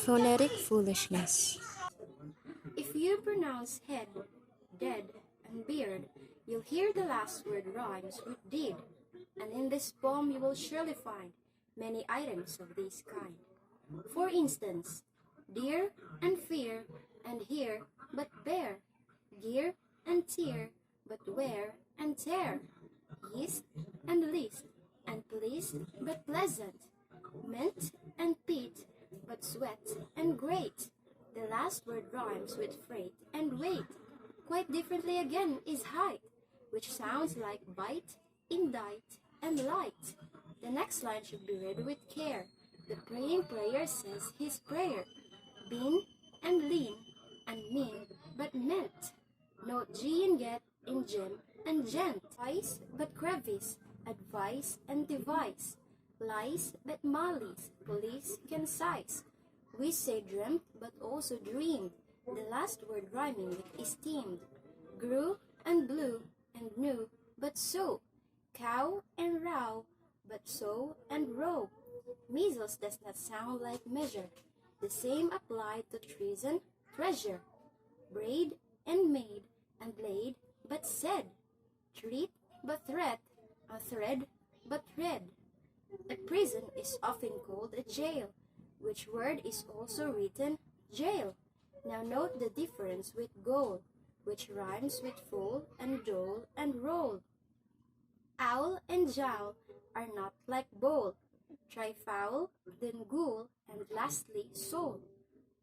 Phonetic Foolishness. If you pronounce head, dead, and beard, you'll hear the last word rhymes with did. And in this poem you will surely find many items of this kind. For instance, dear and fear and hear but bear, gear and tear but wear and tear, yeast and list and pleased but pleasant, mint and pit but sweat and great. The last word rhymes with freight and weight. Quite differently again is height, which sounds like bite, indict, and light. The next line should be read with care. The praying prayer says his prayer. Bean and lean and mean but meant. Note G and get in gem and gent. Vice but crevice, advice and device. Lies but malice, police concise. We say dreamt but also dreamed. The last word rhyming with esteemed. Grew and blew and knew but so. Cow and row but sow and row. Measles does not sound like measure. The same applied to treason, treasure. Braid and made and laid but said. Treat but threat, a thread but thread. A prison is often called a jail, which word is also written jail. Now note the difference with goal, which rhymes with full and dole and roll. Owl and jowl are not like bowl. Try fowl, then ghoul, and lastly soul.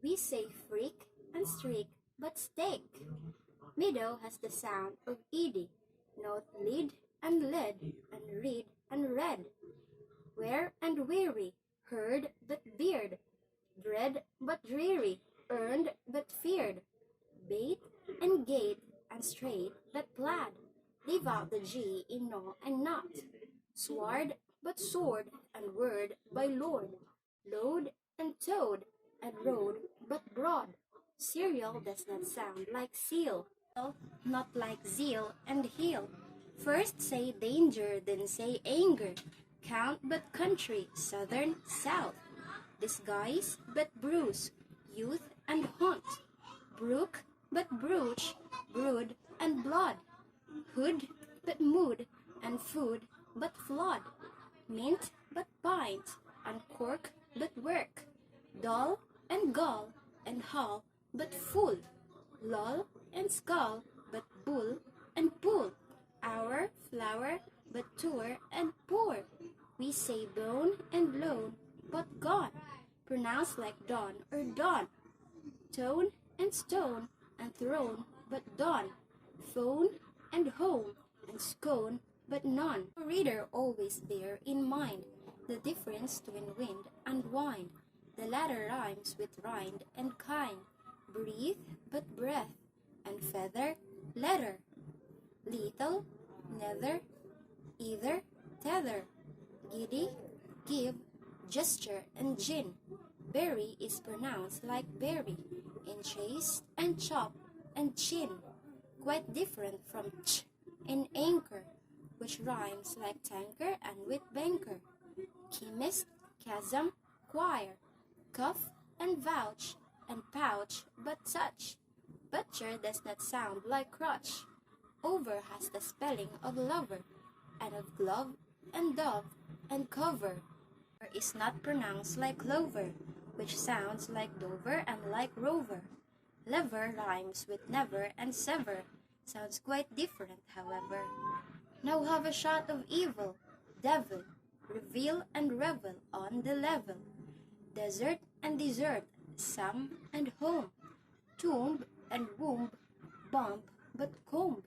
We say freak and streak, but steak. Meadow has the sound of ed. Note lid and lead, and read and read. Wear and weary, heard but beard. Dread but dreary, earned but feared. Bait and gate and straight but plaid. Leave out the G in no and not. Sword but sword and word by lord. Load and toad and road but broad. Cereal does not sound like seal, not like zeal and heel. First say danger, then say anger. Count but country, southern, south. Disguise but bruise, youth and haunt. Brook but brooch, brood and blood. Hood but mood, and food but flood. Mint but pint, and cork but work. Dull and gull, and hull but full. Lull and skull, but bull and pull. Hour, flower, but tour and pour. We say bone and loan, but gone. Pronounced like dawn or dawn. Tone and stone, and throne, but dawn. Phone and home, and scone, but none. A reader always bear in mind the difference between wind and wind. The latter rhymes with rind and kind. Breathe, but breath, and feather, leather. Little, nether, either, tether. Giddy, give, gesture, and gin. Berry is pronounced like berry, in chase and chop and chin. Quite different from ch in anchor, which rhymes like tanker and with banker. Chemist, chasm, choir. Cuff and vouch, and pouch but touch. Butcher does not sound like crotch. Over has the spelling of lover, and of glove and dove and cover. Is not pronounced like clover, which sounds like Dover and like rover. Lever rhymes with never and sever, sounds quite different however. Now have a shot of evil, devil, reveal and revel on the level. Desert and desert, some and home. Tomb and womb, bump but comb.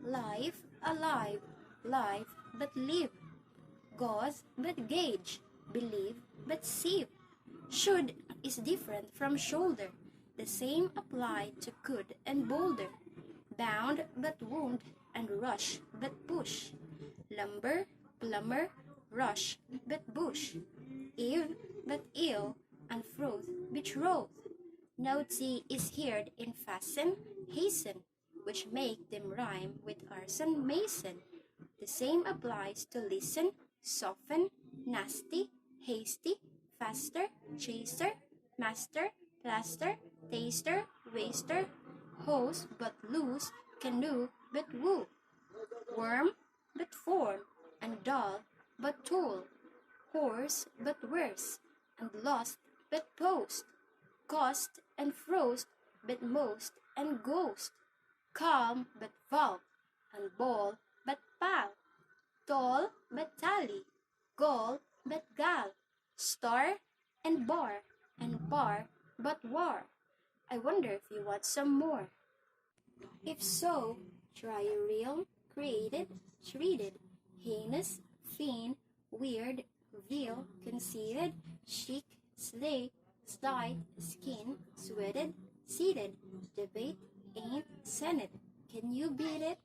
Life, alive, life but live. Gauze but gauge, believe but sieve. Should is different from shoulder. The same applied to could and boulder. Bound but wound, and rush but push. Lumber, plumber, rush but bush. Eve but ill, and froth betroth. No T is heard in fasten, hasten, which make them rhyme with arson, mason. The same applies to listen, soften, nasty, hasty, faster, chaser, master, plaster, taster, waster, hose but loose, canoe but woo, worm but form, and dull but tool, horse but worse, and lost but post, cost and frost but most, and ghost, calm but valve, and ball but pal, tall but tally, gall but gal, star and bar, and bar but war. I wonder if you want some more. If so, try a real, created, treated, heinous, fiend, weird, veal, conceited, chic, slay, slide, skin, sweated, seated, debate, ain't, senate. Can you beat it?